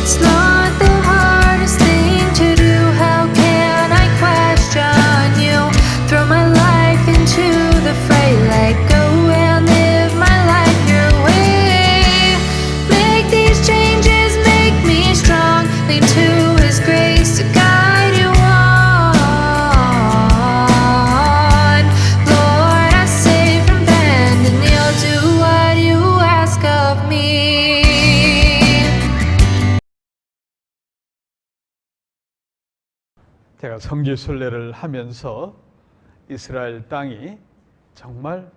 It's not the hardest thing to do. How can I question you? Throw my life into the fray. Let go and live my life your way. Make these changes, make me strong. Lean to His grace to guide you on. Lord, I say from bend and kneel, do what you ask of me. 제가 성지순례를 하면서 이스라엘 땅이 정말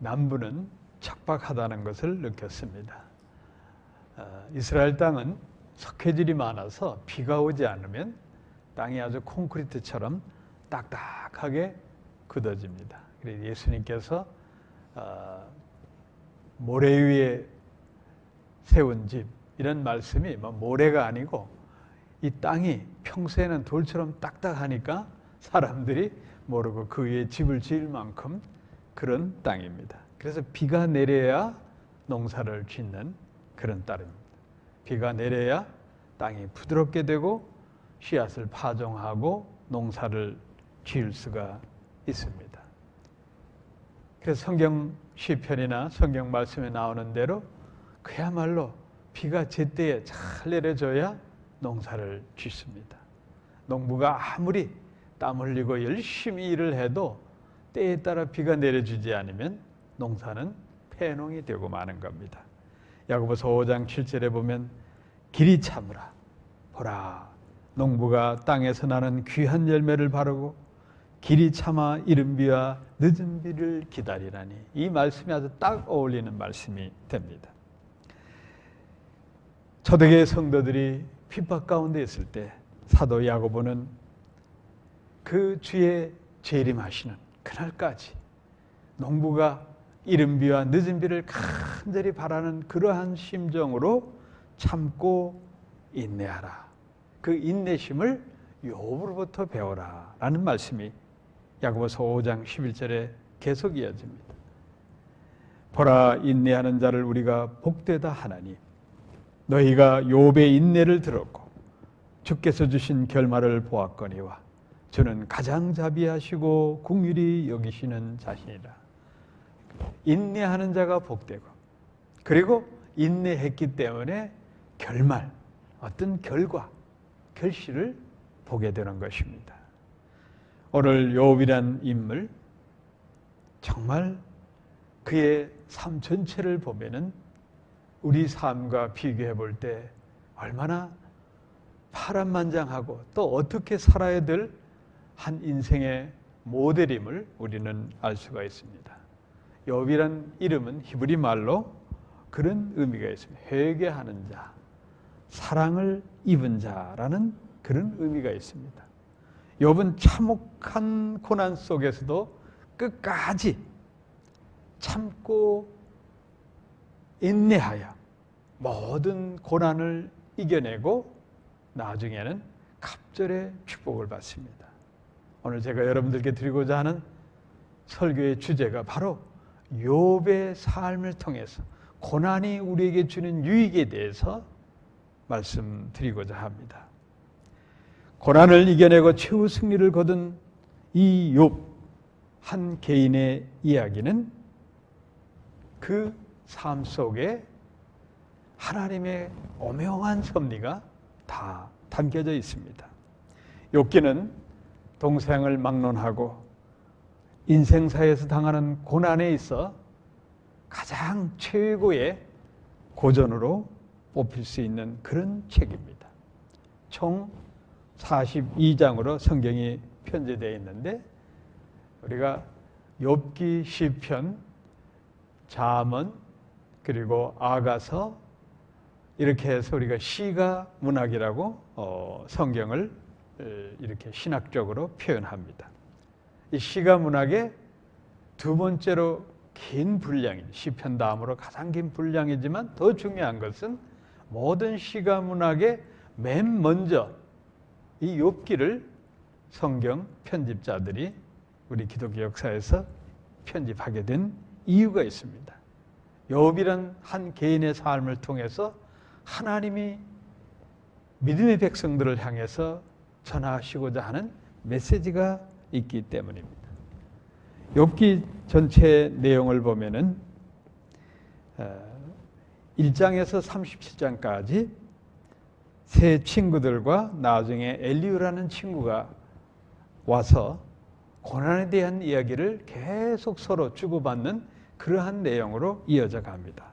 남부는 척박하다는 것을 느꼈습니다. 이스라엘 땅은 석회질이 많아서 비가 오지 않으면 땅이 아주 콘크리트처럼 딱딱하게 굳어집니다. 그래서 예수님께서 모래 위에 세운 집, 이런 말씀이 모래가 아니고 이 땅이 평소에는 돌처럼 딱딱하니까 사람들이 모르고 그 위에 집을 지을 만큼 그런 땅입니다. 그래서 비가 내려야 농사를 짓는 그런 땅입니다. 비가 내려야 땅이 부드럽게 되고 씨앗을 파종하고 농사를 지을 수가 있습니다. 그래서 성경 시편이나 성경 말씀에 나오는 대로 그야말로 비가 제때에 잘 내려줘야 농사를 짓습니다. 농부가 아무리 땀 흘리고 열심히 일을 해도 때에 따라 비가 내려주지 않으면 농사는 폐농이 되고 마는 겁니다. 야고보서 5장 7절에 보면 길이 참으라. 보라, 농부가 땅에서 나는 귀한 열매를 바르고 길이 참아 이른 비와 늦은 비를 기다리라니. 이 말씀이 아주 딱 어울리는 말씀이 됩니다. 초대교회 성도들이 핍박 가운데 있을 때 사도 야고보는 그 주의 재림하시는 그날까지 농부가 이른 비와 늦은 비를 간절히 바라는 그러한 심정으로 참고 인내하라. 그 인내심을 욥으로부터 배워라 라는 말씀이 야고보서 5장 11절에 계속 이어집니다. 보라, 인내하는 자를 우리가 복되다 하나니 너희가 욥의 인내를 들었고 주께서 주신 결말을 보았거니와 주는 가장 자비하시고 긍휼히 여기시는 자신이라. 인내하는 자가 복되고 그리고 인내했기 때문에 결말, 어떤 결과, 결실을 보게 되는 것입니다. 오늘 욥이란 인물, 정말 그의 삶 전체를 보면은 우리 삶과 비교해 볼 때 얼마나 파란만장하고 또 어떻게 살아야 될 한 인생의 모델임을 우리는 알 수가 있습니다. 욥이란 이름은 히브리 말로 그런 의미가 있습니다. 회개하는 자, 사랑을 입은 자라는 그런 의미가 있습니다. 욥은 참혹한 고난 속에서도 끝까지 참고 인내하여 모든 고난을 이겨내고 나중에는 갑절의 축복을 받습니다. 오늘 제가 여러분들께 드리고자 하는 설교의 주제가 바로 욥의 삶을 통해서 고난이 우리에게 주는 유익에 대해서 말씀드리고자 합니다. 고난을 이겨내고 최후 승리를 거둔 이 욥 한 개인의 이야기는 그 삶 속에 하나님의 오묘한 섭리가 다 담겨져 있습니다. 욥기는 동생을 막론하고 인생사에서 당하는 고난에 있어 가장 최고의 고전으로 뽑힐 수 있는 그런 책입니다. 총 42장으로 성경이 편제되어 있는데 우리가 욥기, 시편, 잠언, 그리고 아가서 이렇게 해서 우리가 시가 문학이라고 성경을 이렇게 신학적으로 표현합니다. 이 시가 문학의 두 번째로 긴 분량인 시편 다음으로 가장 긴 분량이지만 더 중요한 것은 모든 시가 문학의 맨 먼저 이 욥기를 성경 편집자들이 우리 기독교 역사에서 편집하게 된 이유가 있습니다. 욥이란 한 개인의 삶을 통해서 하나님이 믿음의 백성들을 향해서 전하시고자 하는 메시지가 있기 때문입니다. 욥기 전체 내용을 보면은 1장에서 37장까지 세 친구들과 나중에 엘리후라는 친구가 와서 고난에 대한 이야기를 계속 서로 주고받는 그러한 내용으로 이어져 갑니다.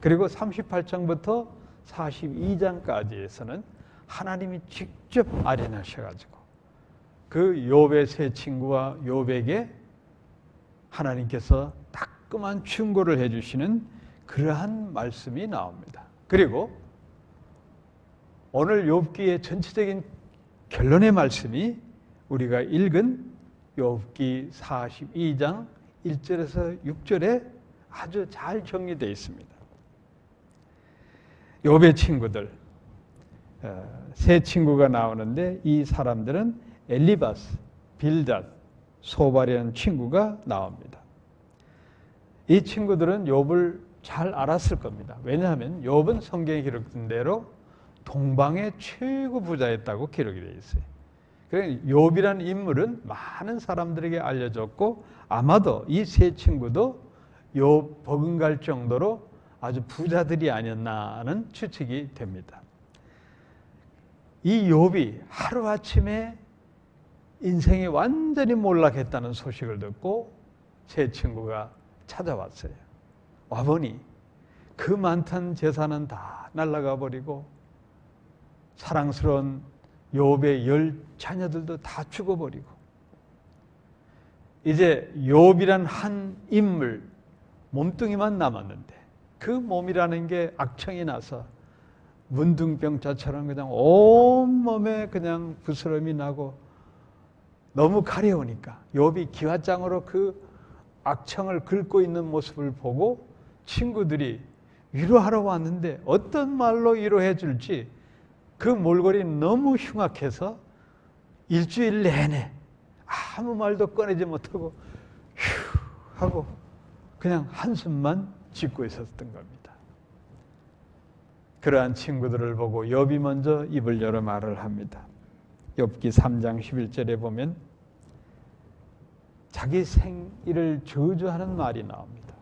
그리고 38장부터 42장까지에서는 하나님이 직접 아련하셔가지고 그 욥의 세 친구와 욥에게 하나님께서 따끔한 충고를 해주시는 그러한 말씀이 나옵니다. 그리고 오늘 욥기의 전체적인 결론의 말씀이 우리가 읽은 욥기 42장 1절에서 6절에 아주 잘 정리되어 있습니다. 욥의 친구들, 세 친구가 나오는데 이 사람들은 엘리바스, 빌닷, 소발이라는 친구가 나옵니다. 이 친구들은 욥을 잘 알았을 겁니다. 왜냐하면 욥은 성경에 기록된 대로 동방의 최고 부자였다고 기록이 되어 있어요. 그러니까 욥이라는 인물은 많은 사람들에게 알려졌고 아마도 이 세 친구도 욥 버금갈 정도로 아주 부자들이 아니었나 하는 추측이 됩니다. 이 욥이 하루아침에 인생이 완전히 몰락했다는 소식을 듣고 세 친구가 찾아왔어요. 와보니 그 많던 재산은 다 날아가 버리고 사랑스러운 욥의 10 자녀들도 다 죽어버리고 이제 욥이란 한 인물 몸뚱이만 남았는데 그 몸이라는 게 악청이 나서 문둥병자처럼 그냥 온몸에 그냥 부스럼이 나고 너무 가려우니까 욥이 기와장으로 그 악청을 긁고 있는 모습을 보고 친구들이 위로하러 왔는데 어떤 말로 위로해 줄지 그 몰골이 너무 흉악해서 일주일 내내 아무 말도 꺼내지 못하고 휴 하고 그냥 한숨만 짓고 있었던 겁니다. 그러한 친구들을 보고 욥이 먼저 입을 열어 말을 합니다. 욥기 3장 11절에 보면 자기 생일을 저주하는 말이 나옵니다.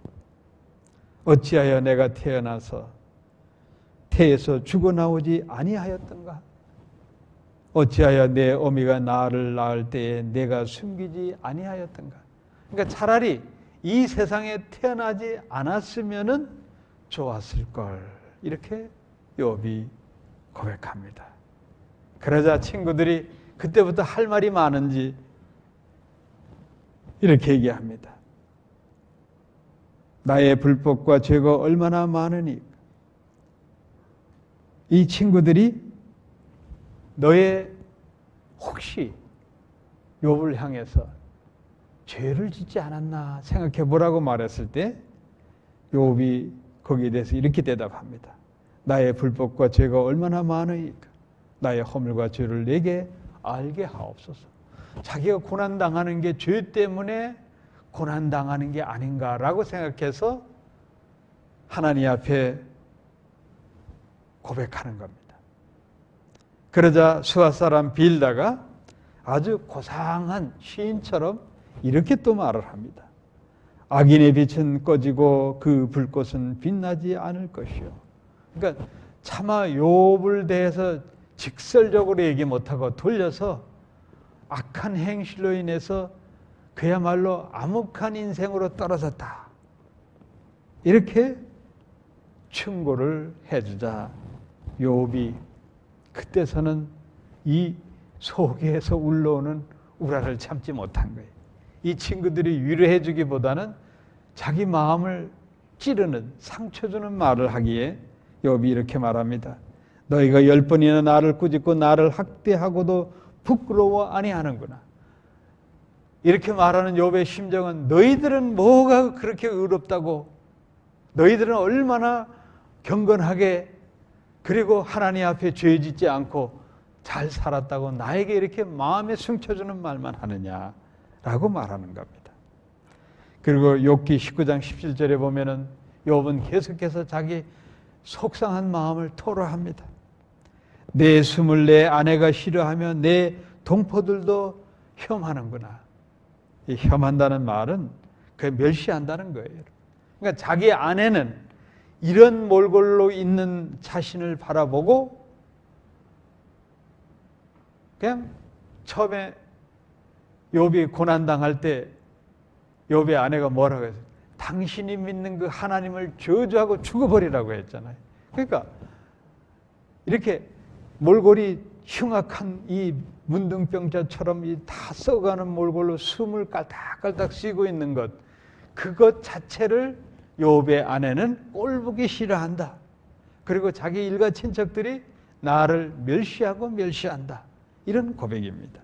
어찌하여 내가 태어나서 태에서 죽어나오지 아니하였던가? 어찌하여 내 어미가 나를 낳을 때에 내가 숨기지 아니하였던가? 그러니까 차라리 이 세상에 태어나지 않았으면은 좋았을 걸 이렇게 욥이 고백합니다. 그러자 친구들이 그때부터 할 말이 많은지 이렇게 얘기합니다. 나의 불법과 죄가 얼마나 많으니 이 친구들이 너의 혹시 욥을 향해서 죄를 짓지 않았나 생각해 보라고 말했을 때 욥이 거기에 대해서 이렇게 대답합니다. 나의 불법과 죄가 얼마나 많으니까 나의 허물과 죄를 내게 알게 하옵소서. 자기가 고난당하는 게 죄 때문에 고난당하는 게 아닌가라고 생각해서 하나님 앞에 고백하는 겁니다. 그러자 수아 사람 빌다가 아주 고상한 시인처럼 이렇게 또 말을 합니다. 악인의 빛은 꺼지고 그 불꽃은 빛나지 않을 것이요. 그러니까 차마 욥을 대해서 직설적으로 얘기 못하고 돌려서 악한 행실로 인해서 그야말로 암흑한 인생으로 떨어졌다. 이렇게 충고를 해주자 욥이 그때서는 이 속에서 울러오는 우라를 참지 못한 거예요. 이 친구들이 위로해 주기보다는 자기 마음을 찌르는 상처 주는 말을 하기에 욥이 이렇게 말합니다. 너희가 10번이나 나를 꾸짖고 나를 학대하고도 부끄러워 아니하는구나. 이렇게 말하는 욥의 심정은 너희들은 뭐가 그렇게 의롭다고, 너희들은 얼마나 경건하게 그리고 하나님 앞에 죄 짓지 않고 잘 살았다고 나에게 이렇게 마음에 숨겨주는 말만 하느냐라고 말하는 겁니다. 그리고 욥기 19장 17절에 보면은 욥은 계속해서 자기 속상한 마음을 토로합니다. 내 숨을 내 아내가 싫어하며 내 동포들도 혐하는구나. 이 혐한다는 말은 그 멸시한다는 거예요. 그러니까 자기 아내는 이런 몰골로 있는 자신을 바라보고 그냥 처음에 욥이 고난당할 때 욥의 아내가 뭐라고 했어요? 당신이 믿는 그 하나님을 저주하고 죽어버리라고 했잖아요. 그러니까 이렇게 몰골이 흉악한 이 문둥병자처럼 이 다 썩어가는 몰골로 숨을 깔딱깔딱 쉬고 있는 것, 그것 자체를 욥의 아내는 꼴보기 싫어한다. 그리고 자기 일가 친척들이 나를 멸시한다. 이런 고백입니다.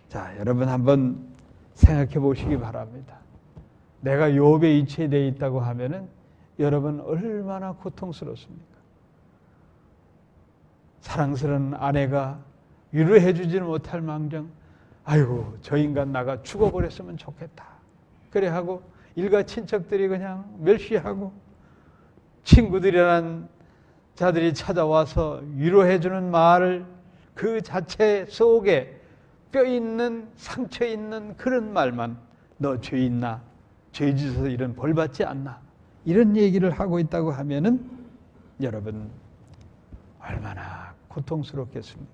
자, 여러분 한번 생각해 보시기 바랍니다. 내가 욥의 이치에 대해 있다고 하면은 여러분 얼마나 고통스럽습니까? 사랑스러운 아내가 위로해 주지는 못할 망정, 아이고 저 인간 나가 죽어버렸으면 좋겠다. 그래 하고 일가 친척들이 그냥 멸시하고 친구들이란 자들이 찾아와서 위로해 주는 말을 그 자체 속에 뼈 있는 상처 있는 그런 말만, 너 죄 있나? 죄 짓어서 이런 벌 받지 않나? 이런 얘기를 하고 있다고 하면은 여러분 얼마나 고통스럽겠습니까?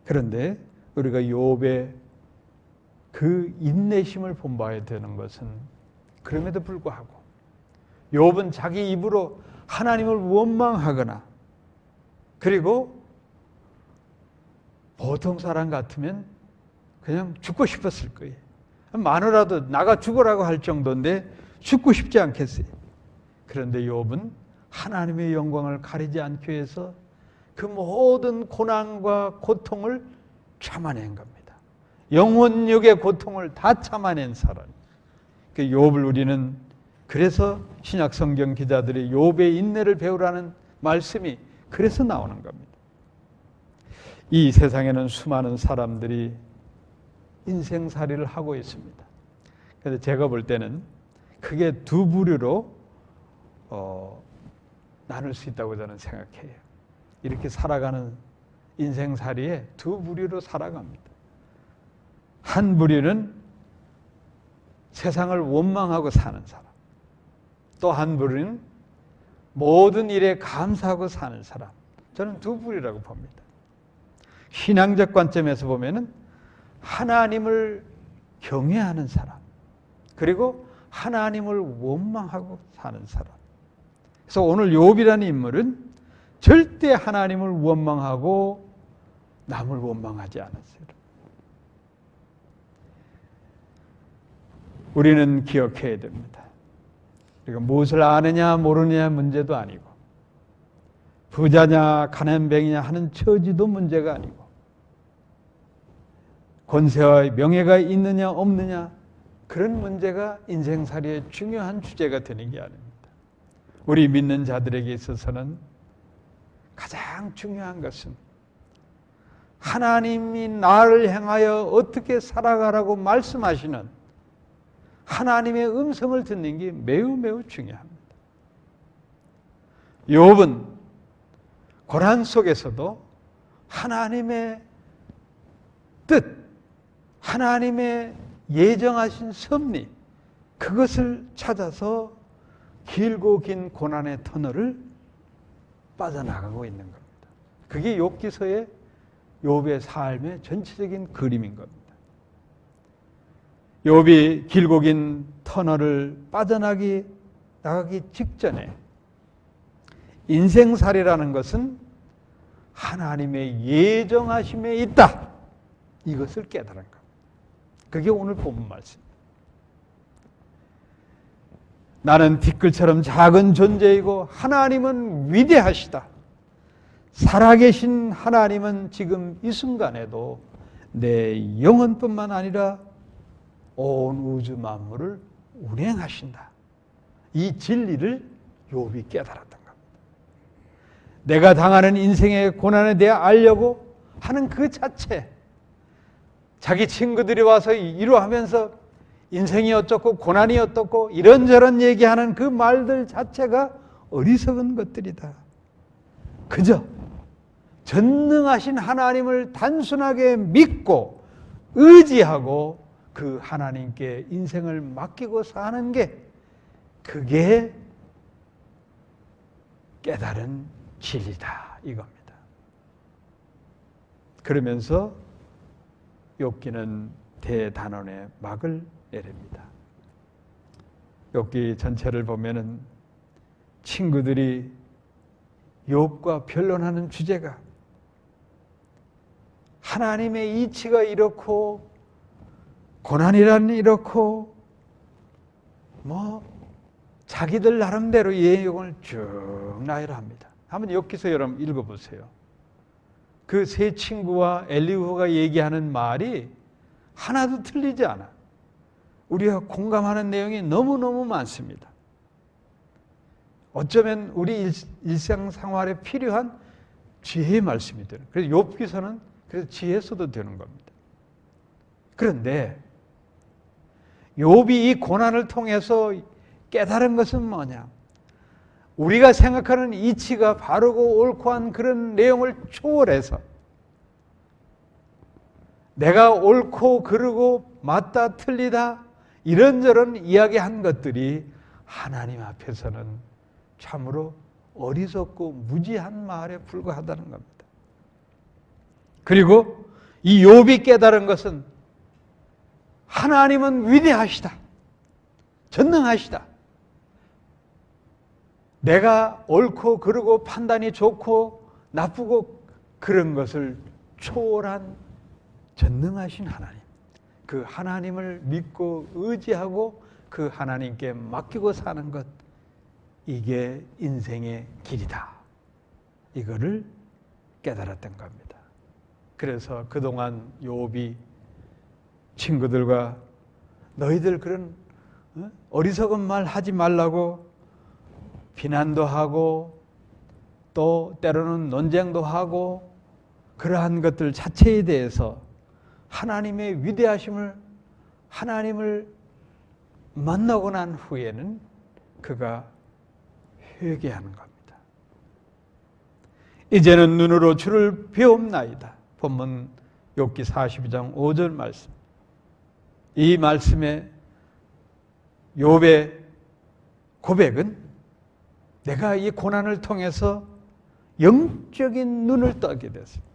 그런데 우리가 욥의 그 인내심을 본봐야 되는 것은 그럼에도 불구하고 욥은 자기 입으로 하나님을 원망하거나 그리고 보통 사람 같으면 그냥 죽고 싶었을 거예요. 마누라도 나가 죽으라고 할 정도인데 죽고 싶지 않겠어요. 그런데 욥은 하나님의 영광을 가리지 않기 위해서 그 모든 고난과 고통을 참아낸 겁니다. 영혼육의 고통을 다 참아낸 사람. 그 욥을 우리는 그래서 신약 성경 기자들이 욥의 인내를 배우라는 말씀이 그래서 나오는 겁니다. 이 세상에는 수많은 사람들이 인생살이를 하고 있습니다. 그래서 제가 볼 때는 크게 두 부류로 나눌 수 있다고 저는 생각해요. 이렇게 살아가는 인생살이에 두 부류로 살아갑니다. 한 부류는 세상을 원망하고 사는 사람, 또 한 부류는 모든 일에 감사하고 사는 사람. 저는 두 부류라고 봅니다. 신앙적 관점에서 보면은 하나님을 경외하는 사람, 그리고 하나님을 원망하고 사는 사람. 그래서 오늘 욥이라는 인물은 절대 하나님을 원망하고 남을 원망하지 않았어요. 우리는 기억해야 됩니다. 우리가 무엇을 아느냐 모르느냐 문제도 아니고, 부자냐 가난뱅이냐 하는 처지도 문제가 아니고, 권세와 명예가 있느냐 없느냐 그런 문제가 인생살이의 중요한 주제가 되는 게 아닙니다. 우리 믿는 자들에게 있어서는 가장 중요한 것은 하나님이 나를 향하여 어떻게 살아가라고 말씀하시는 하나님의 음성을 듣는 게 매우 매우 중요합니다. 욥은 고난 속에서도 하나님의 뜻, 하나님의 예정하신 섭리, 그것을 찾아서 길고 긴 고난의 터널을 빠져나가고 있는 겁니다. 그게 욥기서의 욥의 삶의 전체적인 그림인 겁니다. 욥이 길고 긴 터널을 빠져나가기 직전에 인생살이라는 것은 하나님의 예정하심에 있다. 이것을 깨달은 겁니다. 그게 오늘 본문 말씀입니다. 나는 티끌처럼 작은 존재이고 하나님은 위대하시다. 살아계신 하나님은 지금 이 순간에도 내 영혼뿐만 아니라 온 우주 만물을 운행하신다. 이 진리를 욥이 깨달았던 겁니다. 내가 당하는 인생의 고난에 대해 알려고 하는 그 자체, 자기 친구들이 와서 위로하면서 인생이 어떻고 고난이 어떻고 이런저런 얘기하는 그 말들 자체가 어리석은 것들이다. 그저 전능하신 하나님을 단순하게 믿고 의지하고 그 하나님께 인생을 맡기고 사는 게, 그게 깨달은 진리다 이겁니다. 그러면서 욥기는 대단원의 막을 내립니다. 욥기 전체를 보면은 친구들이 욥과 변론하는 주제가 하나님의 이치가 이렇고 고난이란 이렇고 자기들 나름대로 예용을 쭉 나열합니다. 한번 욥기서 여러분 읽어보세요. 그 세 친구와 엘리후가 얘기하는 말이 하나도 틀리지 않아. 우리가 공감하는 내용이 너무너무 많습니다. 어쩌면 우리 일상생활에 필요한 지혜의 말씀이 되는, 그래서 욥기서는 그래서 지혜 써도 되는 겁니다. 그런데 욥이 이 고난을 통해서 깨달은 것은 뭐냐? 우리가 생각하는 이치가 바르고 옳고 한 그런 내용을 초월해서 내가 옳고 그르고 맞다 틀리다 이런저런 이야기한 것들이 하나님 앞에서는 참으로 어리석고 무지한 말에 불과하다는 겁니다. 그리고 이 욥이 깨달은 것은 하나님은 위대하시다, 전능하시다. 내가 옳고 그르고 판단이 좋고 나쁘고 그런 것을 초월한 전능하신 하나님, 그 하나님을 믿고 의지하고 그 하나님께 맡기고 사는 것, 이게 인생의 길이다. 이거를 깨달았던 겁니다. 그래서 그동안 욥이 친구들과 너희들 그런 어리석은 말 하지 말라고 비난도 하고 또 때로는 논쟁도 하고 그러한 것들 자체에 대해서 하나님의 위대하심을, 하나님을 만나고 난 후에는 그가 회개하는 겁니다. 이제는 눈으로 주를 배움나이다. 본문 욥기 42장 5절 말씀. 이 말씀에 욥의 고백은 내가 이 고난을 통해서 영적인 눈을 뜨게 됐습니다.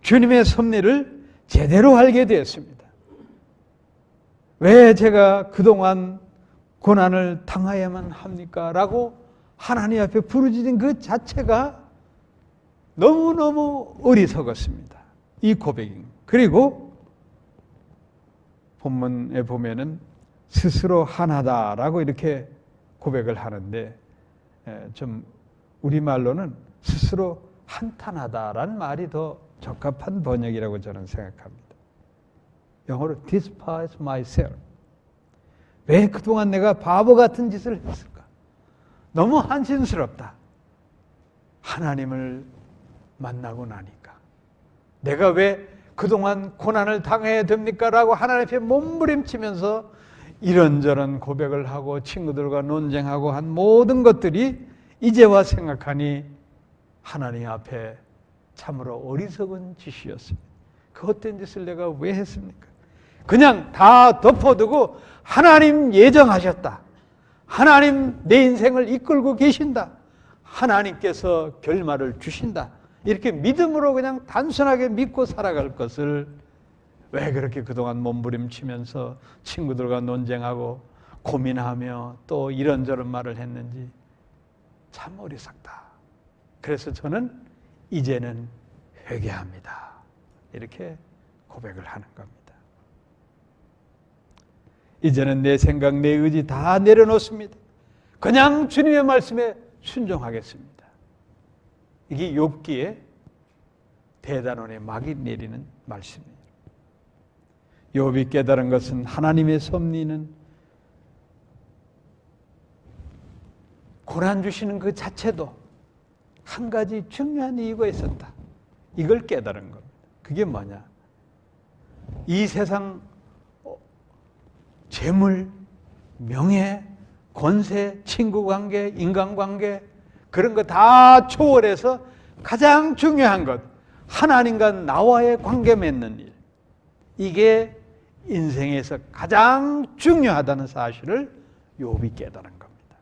주님의 섭리를 제대로 알게 되었습니다. 왜 제가 그동안 고난을 당해야만 합니까? 라고 하나님 앞에 부르짖은 그 자체가 너무너무 어리석었습니다. 이 고백입니다. 그리고 본문에 보면은 스스로 하나다라고 이렇게 고백을 하는데, 좀 우리말로는 스스로 한탄하다라는 말이 더 적합한 번역이라고 저는 생각합니다. 영어로 despise myself. 왜 그동안 내가 바보 같은 짓을 했을까? 너무 한심스럽다. 하나님을 만나고 나니까 내가 왜 그동안 고난을 당해야 됩니까? 라고 하나님 앞에 몸부림치면서 이런저런 고백을 하고 친구들과 논쟁하고 한 모든 것들이 이제와 생각하니 하나님 앞에 참으로 어리석은 짓이었습니다. 그 헛된 짓을 내가 왜 했습니까? 그냥 다 덮어두고 하나님 예정하셨다. 하나님 내 인생을 이끌고 계신다. 하나님께서 결말을 주신다. 이렇게 믿음으로 그냥 단순하게 믿고 살아갈 것을 왜 그렇게 그동안 몸부림치면서 친구들과 논쟁하고 고민하며 또 이런저런 말을 했는지 참 어리석다. 그래서 저는 이제는 회개합니다. 이렇게 고백을 하는 겁니다. 이제는 내 생각, 내 의지 다 내려놓습니다. 그냥 주님의 말씀에 순종하겠습니다. 이게 욥기의 대단원의 막이 내리는 말씀이에요. 욥이 깨달은 것은 하나님의 섭리는 고난 주시는 그 자체도 한 가지 중요한 이유가 있었다. 이걸 깨달은 겁니다. 그게 뭐냐? 이 세상 재물, 명예, 권세, 친구관계, 인간관계 그런 거 다 초월해서 가장 중요한 것, 하나님과 나와의 관계 맺는 일. 이게 인생에서 가장 중요하다는 사실을 욥이 깨달은 겁니다.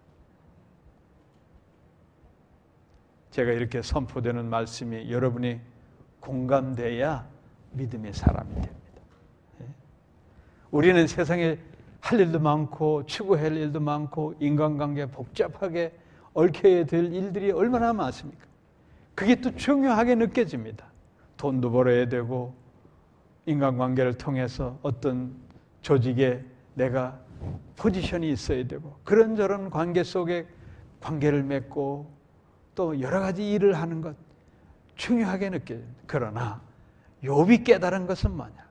제가 이렇게 선포되는 말씀이 여러분이 공감돼야 믿음의 사람이 됩니다. 우리는 세상에 할 일도 많고 추구할 일도 많고 인간관계 복잡하게 얽혀야 될 일들이 얼마나 많습니까? 그게 또 중요하게 느껴집니다. 돈도 벌어야 되고 인간관계를 통해서 어떤 조직에 내가 포지션이 있어야 되고 그런저런 관계 속에 관계를 맺고 또 여러 가지 일을 하는 것 중요하게 느껴집니다. 그러나 욥이 깨달은 것은 뭐냐?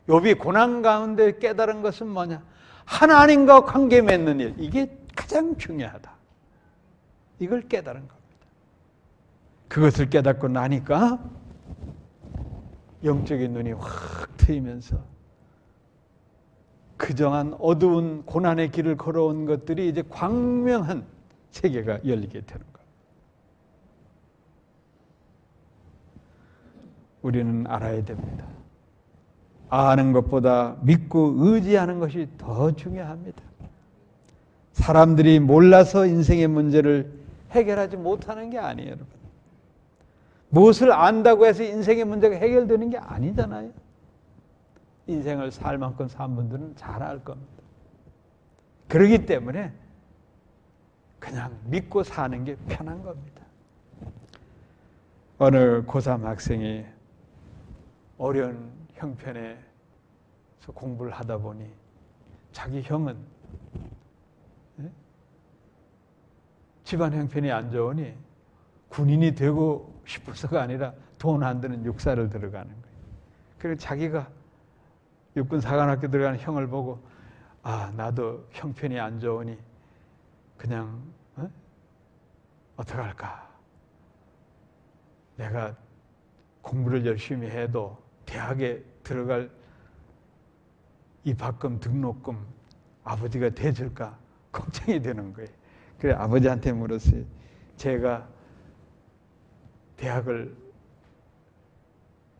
욥이 고난 가운데 깨달은 것은 뭐냐? 하나님과 관계 맺는 일, 이게 가장 중요하다. 이걸 깨달은 겁니다. 그것을 깨닫고 나니까 영적인 눈이 확 트이면서 그정한 어두운 고난의 길을 걸어온 것들이 이제 광명한 세계가 열리게 되는 거예요. 우리는 알아야 됩니다. 아는 것보다 믿고 의지하는 것이 더 중요합니다. 사람들이 몰라서 인생의 문제를 해결하지 못하는 게 아니에요, 여러분. 무엇을 안다고 해서 인생의 문제가 해결되는 게 아니잖아요. 인생을 살 만큼 산 분들은 잘 알 겁니다. 그렇기 때문에 그냥 믿고 사는 게 편한 겁니다. 어느 고3 학생이 어려운 형편에서 공부를 하다 보니 자기 형은 집안 형편이 안 좋으니 군인이 되고 싶어서가 아니라 돈 안 드는 육사를 들어가는 거예요. 그래서 자기가 육군사관학교 들어가는 형을 보고 나도 형편이 안 좋으니 그냥 어떡할까? 내가 공부를 열심히 해도 대학에 들어갈 입학금, 등록금 아버지가 대줄까 걱정이 되는 거예요. 그래 아버지한테 물었어요. 제가 대학을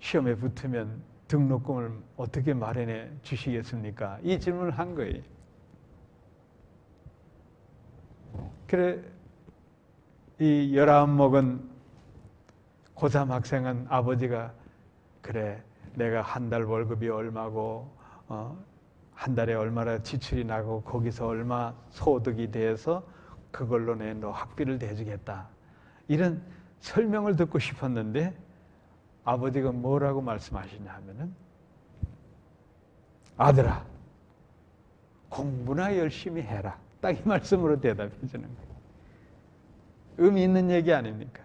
시험에 붙으면 등록금을 어떻게 마련해 주시겠습니까? 이 질문을 한 거예요. 그래 이 19 먹은 고3 학생은 아버지가 그래 내가 한 달 월급이 얼마고 한 달에 얼마나 지출이 나고 거기서 얼마 소득이 돼서 그걸로 너 학비를 대주겠다. 이런 설명을 듣고 싶었는데 아버지가 뭐라고 말씀하시냐 하면은 아들아 공부나 열심히 해라. 딱 이 말씀으로 대답해 주는 거예요. 의미 있는 얘기 아닙니까?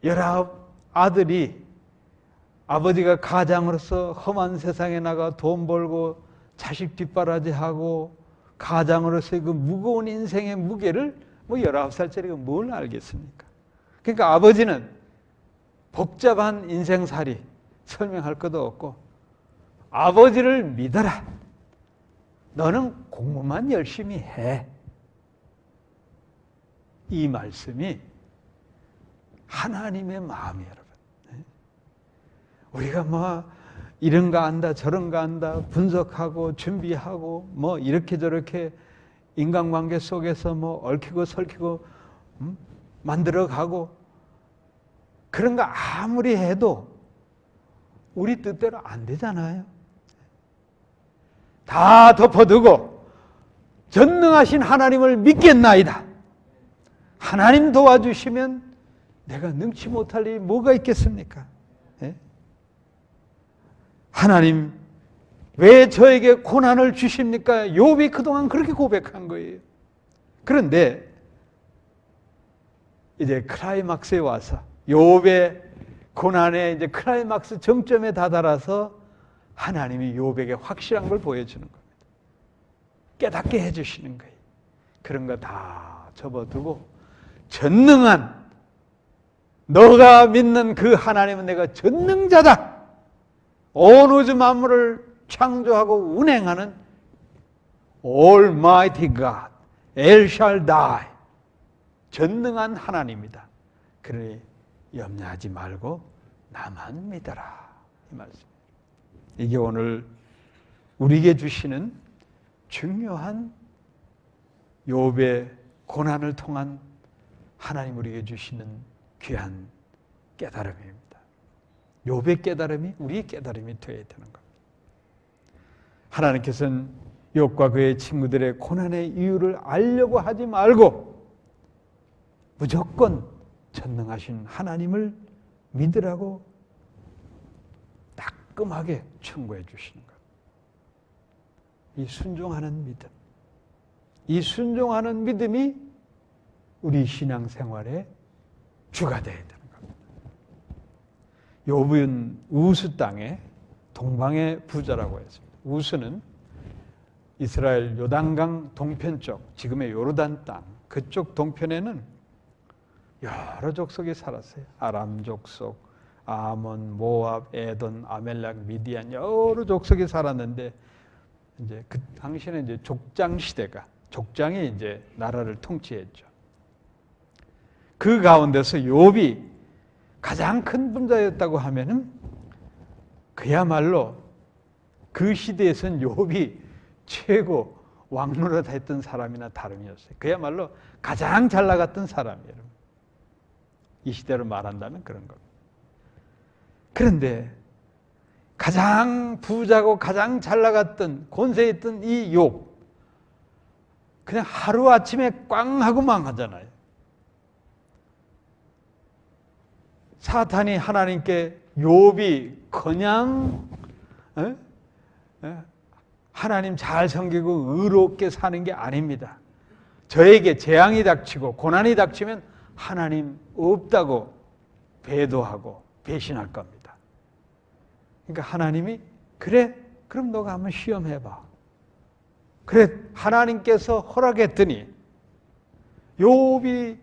19 아들이 아버지가 가장으로서 험한 세상에 나가 돈 벌고 자식 뒷바라지하고 가장으로서의 그 무거운 인생의 무게를 19살짜리가 뭘 알겠습니까? 그러니까 아버지는 복잡한 인생살이 설명할 것도 없고 아버지를 믿어라. 너는 공부만 열심히 해. 이 말씀이 하나님의 마음이에요, 여러분. 우리가 이런 거 안다 저런 거 안다 분석하고 준비하고 이렇게 저렇게 인간관계 속에서 얽히고 설키고 만들어가고 그런 거 아무리 해도 우리 뜻대로 안 되잖아요. 다 덮어두고 전능하신 하나님을 믿겠나이다. 하나님 도와주시면 내가 능치 못할 일이 뭐가 있겠습니까? 하나님 왜 저에게 고난을 주십니까? 욥이 그동안 그렇게 고백한 거예요. 그런데 이제 클라이막스에 와서 욥의 고난의 이제 클라이막스 정점에 다다라서 하나님이 욥에게 확실한 걸 보여주는 겁니다. 깨닫게 해주시는 거예요. 그런 거 다 접어두고 전능한 너가 믿는 그 하나님은 내가 전능자다. 온 우주 만물을 창조하고 운행하는 Almighty God, El Shaddai, 전능한 하나님이다. 그러니 염려하지 말고 나만 믿어라. 이 말씀. 이게 오늘 우리에게 주시는 중요한 욥의 고난을 통한 하나님 우리에게 주시는 귀한 깨달음입니다. 욥의 깨달음이 우리의 깨달음이 되어야 되는 겁니다. 하나님께서는 욥과 그의 친구들의 고난의 이유를 알려고 하지 말고 무조건 전능하신 하나님을 믿으라고 따끔하게 충고해 주시는 것. 이 순종하는 믿음, 이 순종하는 믿음이 우리 신앙생활의 주가 되어야 되는 겁니다. 욥은 우스 땅에 동방의 부자라고 했습니다. 우스는 이스라엘 요단강 동편쪽, 지금의 요르단 땅, 그쪽 동편에는 여러 족속이 살았어요. 아람 족속, 아몬, 모압, 에돈, 아멜렉, 미디안 여러 족속이 살았는데 이제 그 당시에는 이제 족장 시대가 족장이 이제 나라를 통치했죠. 그 가운데서 욥이 가장 큰 분자였다고 하면은 그야말로 그 시대에선 욥이 최고 왕노릇 했던 사람이나 다름이었어요. 그야말로 가장 잘 나갔던 사람이에요. 이 시대로 말한다면 그런 겁니다. 그런데 가장 부자고 가장 잘 나갔던 권세 있던 이 욥, 그냥 하루아침에 꽝 하고 망하잖아요. 사탄이 하나님께 욥이 그냥 하나님 잘 섬기고 의롭게 사는 게 아닙니다. 저에게 재앙이 닥치고 고난이 닥치면 하나님 없다고 배도하고 배신할 겁니다. 그러니까 하나님이 그래 그럼 너가 한번 시험해봐. 그래 하나님께서 허락했더니 욥이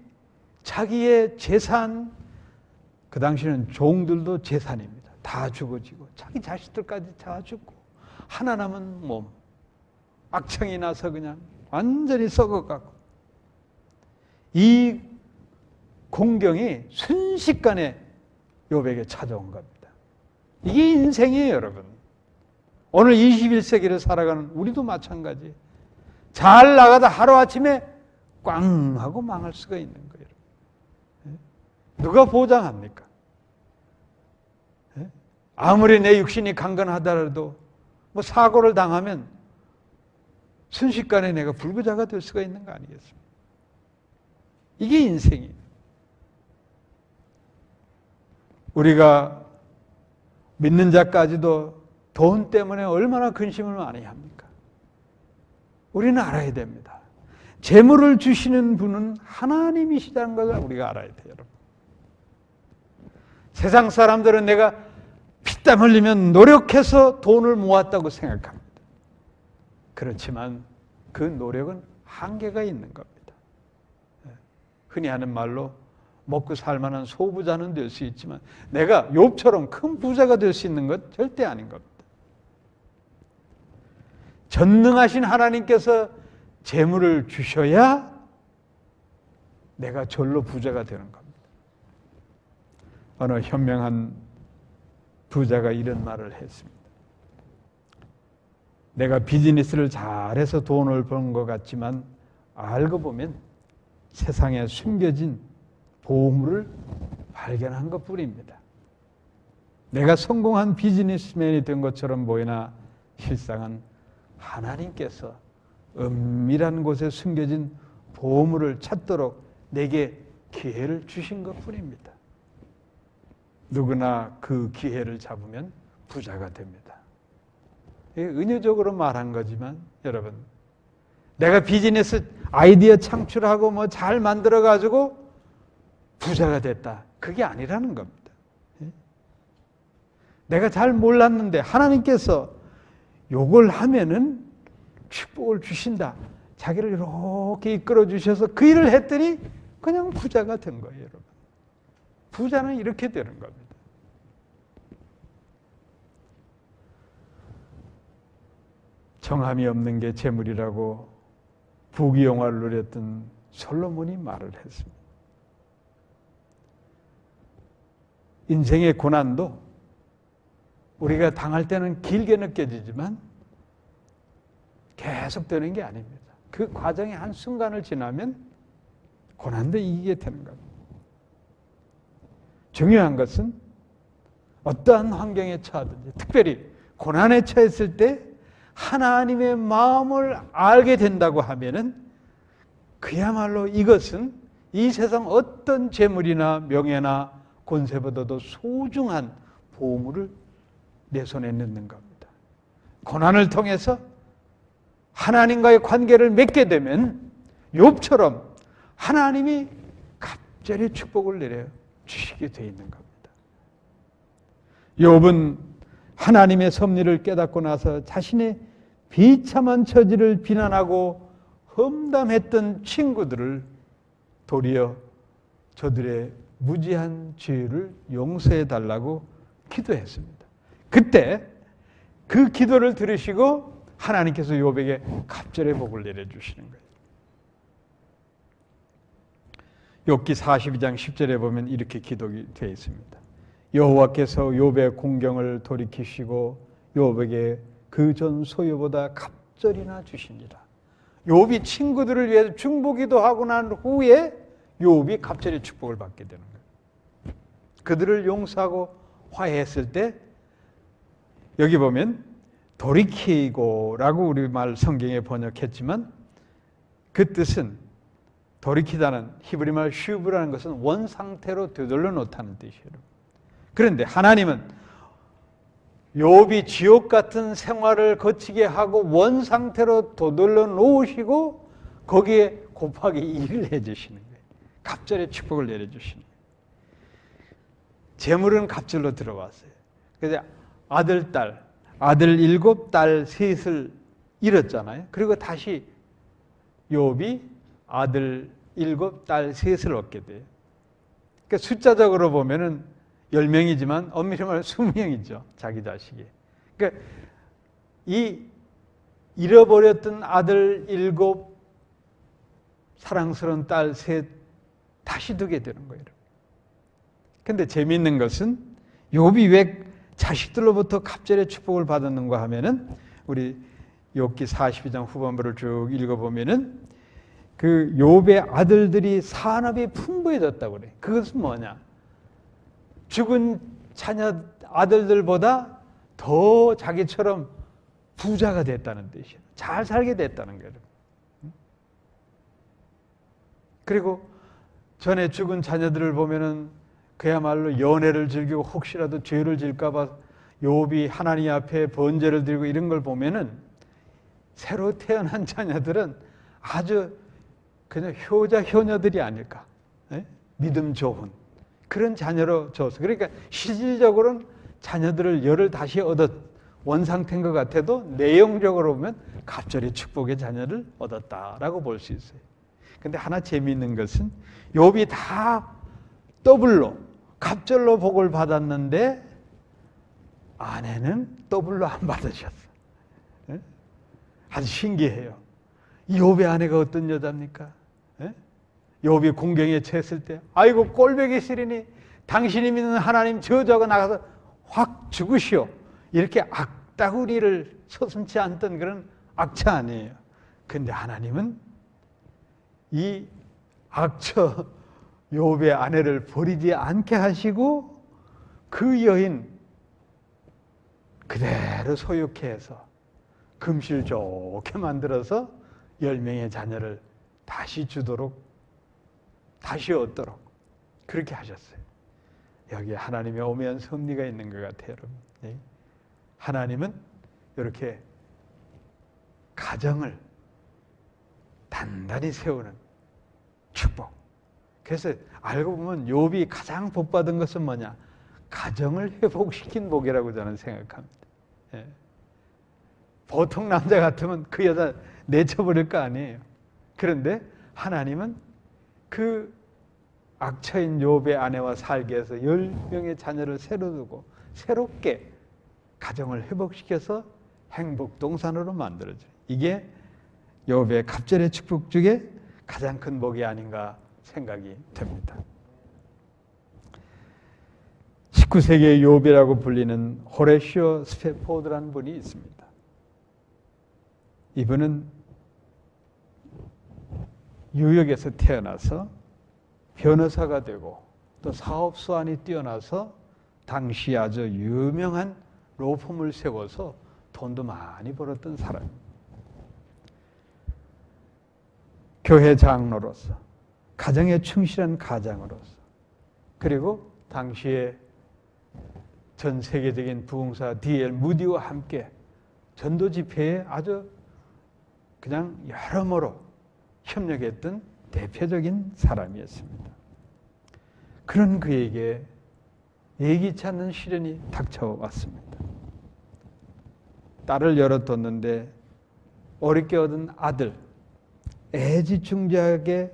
자기의 재산, 그 당시에는 종들도 재산입니다. 다 죽어지고 자기 자식들까지 다 죽고 하나 남은 몸, 악청이 나서 그냥 완전히 썩어가고, 이 공경이 순식간에 욥에게 찾아온 겁니다. 이게 인생이에요, 여러분. 오늘 21세기를 살아가는 우리도 마찬가지. 잘 나가다 하루아침에 꽝 하고 망할 수가 있는 거예요. 누가 보장합니까? 아무리 내 육신이 강건하더라도 뭐 사고를 당하면 순식간에 내가 불구자가 될 수가 있는 거 아니겠습니까? 이게 인생이에요. 우리가 믿는 자까지도 돈 때문에 얼마나 근심을 많이 합니까? 우리는 알아야 됩니다. 재물을 주시는 분은 하나님이시다는 것을 우리가 알아야 돼요, 여러분. 세상 사람들은 내가 피땀 흘리면 노력해서 돈을 모았다고 생각합니다. 그렇지만 그 노력은 한계가 있는 겁니다. 흔히 하는 말로 먹고 살만한 소부자는 될 수 있지만 내가 욥처럼 큰 부자가 될 수 있는 것 절대 아닌 겁니다. 전능하신 하나님께서 재물을 주셔야 내가 절로 부자가 되는 겁니다. 어느 현명한 부자가 이런 말을 했습니다. 내가 비즈니스를 잘해서 돈을 버는 것 같지만 알고 보면 세상에 숨겨진 보물을 발견한 것뿐입니다. 내가 성공한 비즈니스맨이 된 것처럼 보이나 실상은 하나님께서 은밀한 곳에 숨겨진 보물을 찾도록 내게 기회를 주신 것뿐입니다. 누구나 그 기회를 잡으면 부자가 됩니다. 은유적으로 말한 거지만 여러분, 내가 비즈니스 아이디어 창출하고 뭐 잘 만들어 가지고 부자가 됐다, 그게 아니라는 겁니다. 내가 잘 몰랐는데 하나님께서 요걸 하면은 축복을 주신다, 자기를 이렇게 이끌어 주셔서 그 일을 했더니 그냥 부자가 된 거예요, 여러분. 부자는 이렇게 되는 겁니다. 정함이 없는 게 재물이라고 부귀영화를 누렸던 솔로몬이 말을 했습니다. 인생의 고난도 우리가 당할 때는 길게 느껴지지만 계속되는 게 아닙니다. 그 과정의 한순간을 지나면 고난도 이기게 되는 겁니다. 중요한 것은 어떠한 환경에 처하든지, 특별히 고난에 처했을 때 하나님의 마음을 알게 된다고 하면은 그야말로 이것은 이 세상 어떤 재물이나 명예나 권세보다도 소중한 보물을 내 손에 넣는 겁니다. 고난을 통해서 하나님과의 관계를 맺게 되면 욥처럼 하나님이 갑자기 축복을 내려 주시게 되어 있는 겁니다. 욥은 하나님의 섭리를 깨닫고 나서 자신의 비참한 처지를 비난하고 험담했던 친구들을 도리어 저들의 무지한 죄를 용서해 달라고 기도했습니다. 그때 그 기도를 들으시고 하나님께서 욥에게 갑절의 복을 내려주시는 거예요. 욥기 42장 10절에 보면 이렇게 기록이 되어 있습니다. 여호와께서 욥의 공경을 돌이키시고 욥에게 그 전 소유보다 갑절이나 주시니라. 욥이 친구들을 위해서 중보기도 하고 난 후에 욥이 갑절의 축복을 받게 되는 거예요. 그들을 용서하고 화해했을 때 여기 보면 돌이키고라고 우리말 성경에 번역했지만 그 뜻은 돌이키다는 히브리말 슈브라는 것은 원상태로 되돌려 놓다는 뜻이에요. 그런데 하나님은 욥이 지옥 같은 생활을 거치게 하고 원상태로 되돌려 놓으시고 거기에 곱하기 1을 해주시는 거예요. 갑절의 축복을 내려주시는 거예요. 재물은 갑절로 들어왔어요. 그래서 아들 7, 딸 3을 잃었잖아요. 그리고 다시 욥이 아들 7, 딸 3을 얻게 돼요. 그러니까 숫자적으로 보면은 10명이지만 엄밀히 말하면 20명이죠. 자기 자식이. 그러니까 이 잃어버렸던 아들 7, 사랑스러운 딸 3 다시 두게 되는 거예요. 그런데 재미있는 것은 욥이 왜 자식들로부터 갑절의 축복을 받았는가 하면은 우리 욥기 42장 후반부를 쭉 읽어보면은 그 욥의 아들들이 산업이 풍부해졌다고 그래. 그것은 뭐냐? 죽은 자녀 아들들보다 더 자기처럼 부자가 됐다는 뜻이에요. 잘 살게 됐다는 거예요. 그리고 전에 죽은 자녀들을 보면은 그야말로 연애를 즐기고 혹시라도 죄를 질까 봐 욥이 하나님 앞에 번제를 드리고 이런 걸 보면은 새로 태어난 자녀들은 아주 그냥 효자 효녀들이 아닐까. 믿음 좋은 그런 자녀로 줬어. 그러니까 실질적으로는 자녀들을 열을 다시 얻었 원상태인 것 같아도 내용적으로 보면 갑절의 축복의 자녀를 얻었다라고 볼 수 있어요. 근데 하나 재미있는 것은 욥이 다 더블로 갑절로 복을 받았는데 아내는 더블로 안 받으셨어. 아주 신기해요. 이 욥의 아내가 어떤 여자입니까? 욥이 공경에 처했을 때 아이고 꼴보기 싫으니 당신이 믿는 하나님 저주하고 나가서 확 죽으시오. 이렇게 악다구리를 서슴지 않던 그런 악처 아니에요. 그런데 하나님은 이 악처 욥의 아내를 버리지 않게 하시고 그 여인 그대로 소유케 해서 금실 좋게 만들어서 10명의 자녀를 다시 주도록 다시 얻도록 그렇게 하셨어요. 여기에 하나님의 오묘한 섭리가 있는 것 같아요, 여러분. 하나님은 이렇게 가정을 단단히 세우는 축복. 그래서 알고 보면 욥이 가장 복받은 것은 뭐냐? 가정을 회복시킨 복이라고 저는 생각합니다. 보통 남자 같으면 그 여자 내쳐버릴 거 아니에요. 그런데 하나님은 그 악처인 욥의 아내와 살게 해서 10명의 자녀를 새로 두고 새롭게 가정을 회복시켜서 행복 동산으로 만들어져요. 이게 욥의 갑절의 축복 중에 가장 큰 복이 아닌가 생각이 됩니다. 19세기의 욥이라고 불리는 호레시오 스페포드라는 분이 있습니다. 이분은 뉴욕에서 태어나서 변호사가 되고 또 사업 수완이 뛰어나서 당시 아주 유명한 로펌을 세워서 돈도 많이 벌었던 사람입니다. 교회 장로로서, 가정에 충실한 가장으로서, 그리고 당시에 전 세계적인 부흥사 D.L. 무디와 함께 전도 집회에 아주 그냥 여러모로 협력했던 대표적인 사람이었습니다. 그런 그에게 예기치 않는 시련이 닥쳐왔습니다. 딸을 열어뒀는데 어렵게 얻은 아들, 애지중지하게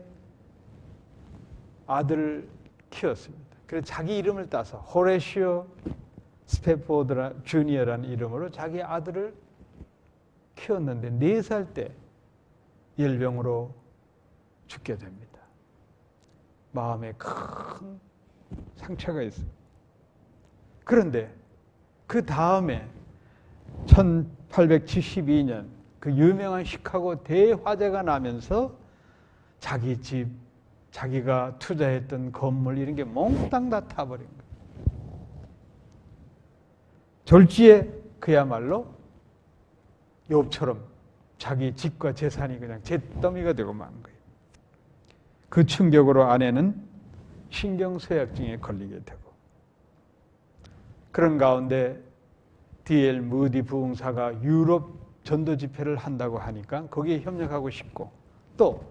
아들을 키웠습니다. 그래서 자기 이름을 따서 호레시오 스페포드 주니어라는 이름으로 자기 아들을 키웠는데 4살 때 열병으로 죽게 됩니다. 마음에 큰 상처가 있습니다. 그런데 그 다음에 1872년 그 유명한 시카고 대화재가 나면서 자기 집, 자기가 투자했던 건물 이런 게 몽땅 다 타버린 거예요. 졸지에 그야말로 욥처럼 자기 집과 재산이 그냥 잿더미가 되고 만 거예요. 그 충격으로 아내는 신경쇠약증에 걸리게 되고, 그런 가운데 D.L. 무디 부흥사가 유럽 전도 집회를 한다고 하니까 거기에 협력하고 싶고, 또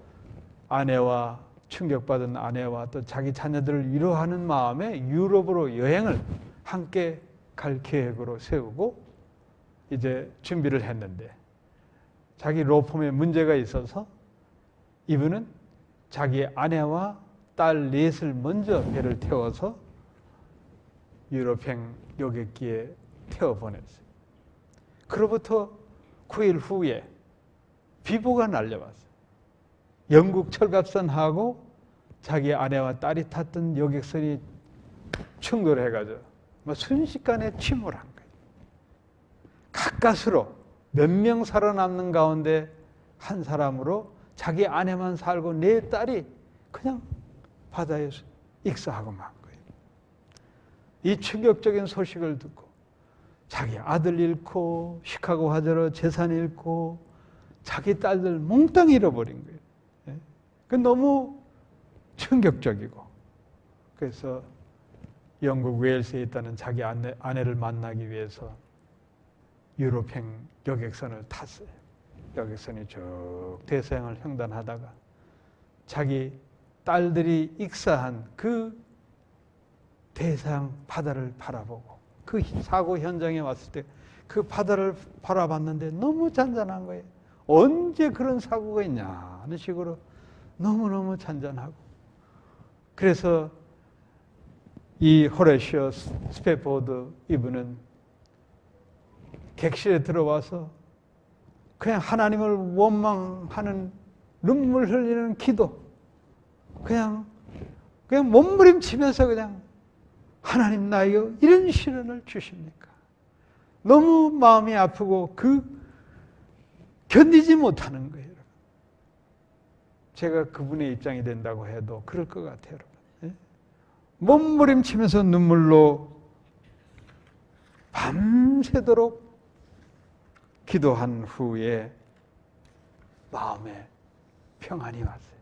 아내와 충격받은 아내와 또 자기 자녀들을 위로하는 마음에 유럽으로 여행을 함께 갈 계획으로 세우고 이제 준비를 했는데, 자기 로펌에 문제가 있어서 이분은 자기 아내와 딸 넷을 먼저 배를 태워서 유럽행 여객기에 태워보냈어요. 그로부터 9일 후에 비보가 날려왔어요. 영국 철갑선하고 자기 아내와 딸이 탔던 여객선이 충돌해가지고 순식간에 침몰한 거예요. 가까스로 몇 명 살아남는 가운데 한 사람으로 자기 아내만 살고 4딸이 그냥 바다에 익사하고 만 거예요. 이 충격적인 소식을 듣고 자기 아들 잃고 시카고 화재로 재산 잃고 자기 딸들 몽땅 잃어버린 거예요. 그 너무 충격적이고, 그래서 영국 웨일스에 있다는 자기 아내를 만나기 위해서 유럽행 여객선을 탔어요. 여객선이 쭉 대서양을 횡단하다가 자기 딸들이 익사한 그 대서양 바다를 바라보고, 그 사고 현장에 왔을 때 그 바다를 바라봤는데 너무 잔잔한 거예요. 언제 그런 사고가 있냐 하는 식으로 너무너무 잔잔하고, 그래서 이 호레시오 스페포드 이분은 객실에 들어와서 그냥 하나님을 원망하는 눈물 흘리는 기도, 그냥 몸부림치면서 그냥 하나님 나에게 이런 시련을 주십니까? 너무 마음이 아프고 견디지 못하는 거예요. 제가 그분의 입장이 된다고 해도 그럴 것 같아요, 여러분. 몸부림치면서 눈물로 밤새도록 기도한 후에 마음에 평안이 왔어요.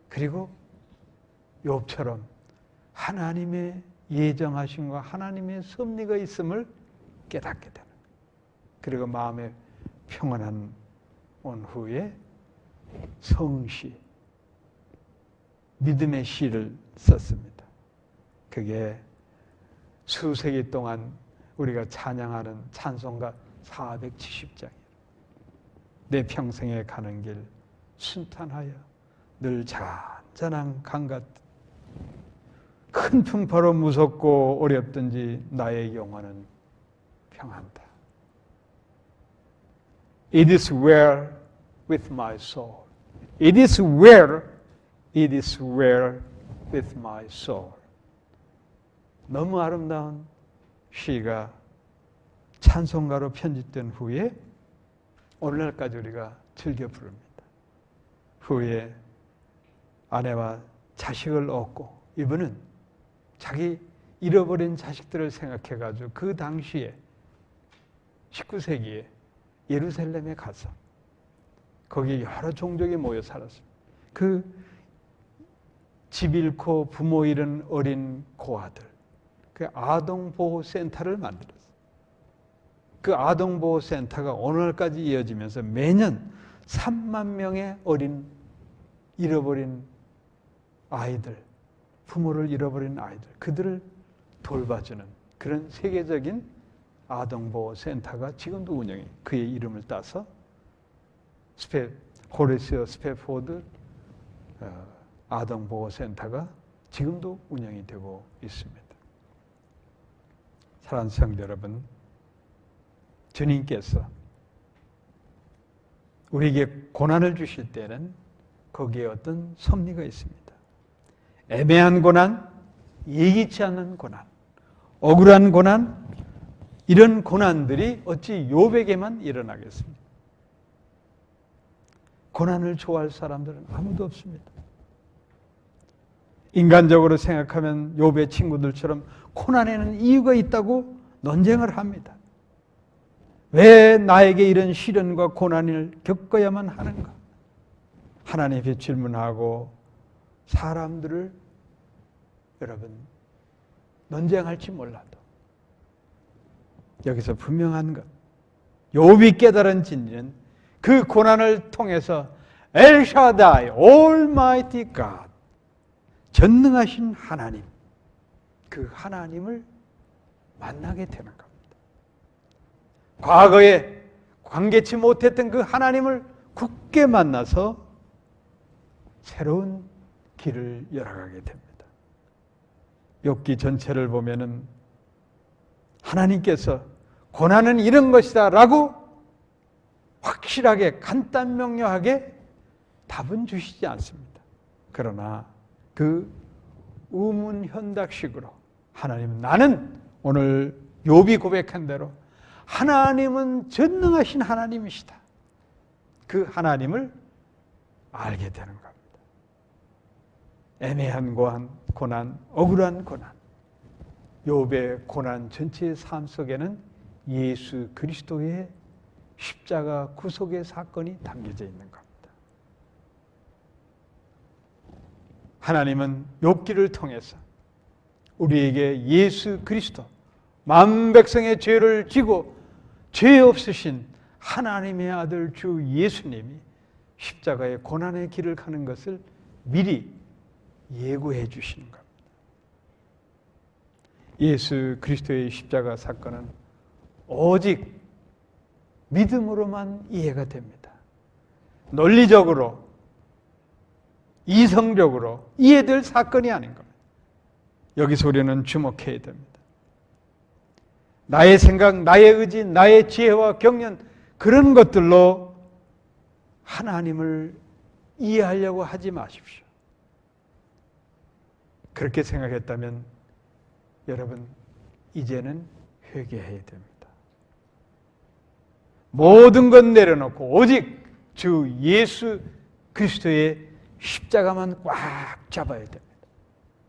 그리고 욥처럼 하나님의 예정하심과 하나님의 섭리가 있음을 깨닫게 되는 거예요. 그리고 마음에 평안한 온 후에 성시, 믿음의 시를 썼습니다. 그게 수세기 동안 우리가 찬양하는 찬송가 470장이에요. 내 평생에 가는 길 순탄하여 늘 잔잔한 강 같듯 큰 풍파로 무섭고 어렵든지 나의 영혼은 평안다. It is well with my soul. It is well, it is well with my soul. 너무 아름다운 시가 찬송가로 편집된 후에 오늘날까지 우리가 즐겨 부릅니다. 후에 아내와 자식을 얻고 이분은 자기 잃어버린 자식들을 생각해가지고 그 당시에 19세기에 예루살렘에 가서 거기 여러 종족이 모여 살았습니다. 그 집 잃고 부모 잃은 어린 고아들, 그 아동보호센터를 만들었어요. 그 아동보호센터가 오늘까지 이어지면서 매년 3만 명의 어린 잃어버린 아이들, 부모를 잃어버린 아이들, 그들을 돌봐주는 그런 세계적인 아동보호센터가 지금도 운영해. 그의 이름을 따서 호레시오 스패포드 아동보호센터가 지금도 운영이 되고 있습니다. 사랑하는 성도 여러분, 주님께서 우리에게 고난을 주실 때는 거기에 어떤 섭리가 있습니다. 애매한 고난, 예기치 않은 고난, 억울한 고난, 이런 고난들이 어찌 욥에게만 일어나겠습니까? 고난을 좋아할 사람들은 아무도 없습니다. 인간적으로 생각하면 욥의 친구들처럼 고난에는 이유가 있다고 논쟁을 합니다. 왜 나에게 이런 시련과 고난을 겪어야만 하는가? 하나님께 질문하고 사람들을 여러분 논쟁할지 몰라도 여기서 분명한 것, 욥이 깨달은 진리는 그 고난을 통해서 엘샤다이, Almighty God, 전능하신 하나님, 그 하나님을 만나게 되는 겁니다. 과거에 관계치 못했던 그 하나님을 굳게 만나서 새로운 길을 열어가게 됩니다. 욥기 전체를 보면은 하나님께서 고난은 이런 것이다 라고 확실하게 간단명료하게 답은 주시지 않습니다. 그러나 그 우문현답식으로 하나님은, 나는 오늘 욥이 고백한 대로 하나님은 전능하신 하나님이시다, 그 하나님을 알게 되는 겁니다. 애매한 고난, 억울한 고난, 욥의 고난 전체의 삶 속에는 예수 그리스도의 십자가 구속의 사건이 담겨져 있는 겁니다. 하나님은 욥기를 통해서 우리에게 예수 그리스도, 만 백성의 죄를 지고 죄 없으신 하나님의 아들 주 예수님이 십자가의 고난의 길을 가는 것을 미리 예고해 주시는 겁니다. 예수 그리스도의 십자가 사건은 오직 믿음으로만 이해가 됩니다. 논리적으로, 이성적으로 이해될 사건이 아닌 겁니다. 여기서 우리는 주목해야 됩니다. 나의 생각, 나의 의지, 나의 지혜와 경륜, 그런 것들로 하나님을 이해하려고 하지 마십시오. 그렇게 생각했다면 여러분 이제는 회개해야 됩니다. 모든 것 내려놓고 오직 주 예수 그리스도의 십자가만 꽉 잡아야 됩니다.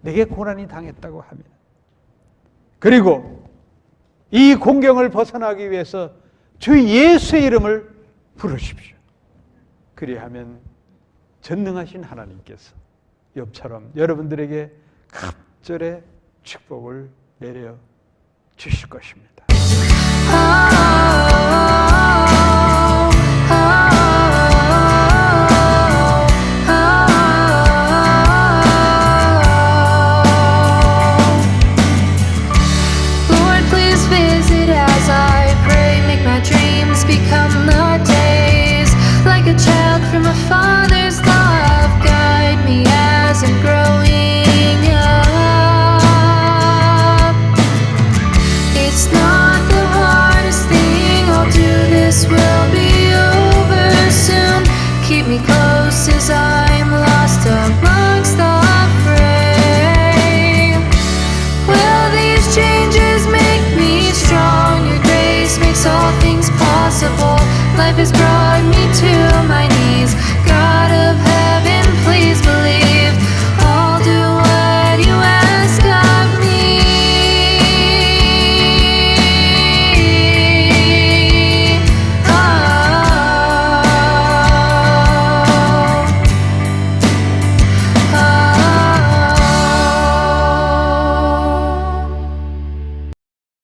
내게 고난이 당했다고 합니다. 그리고 이 공경을 벗어나기 위해서 주 예수의 이름을 부르십시오. 그리하면 전능하신 하나님께서 욥처럼 여러분들에게 갑절의 축복을 내려 주실 것입니다.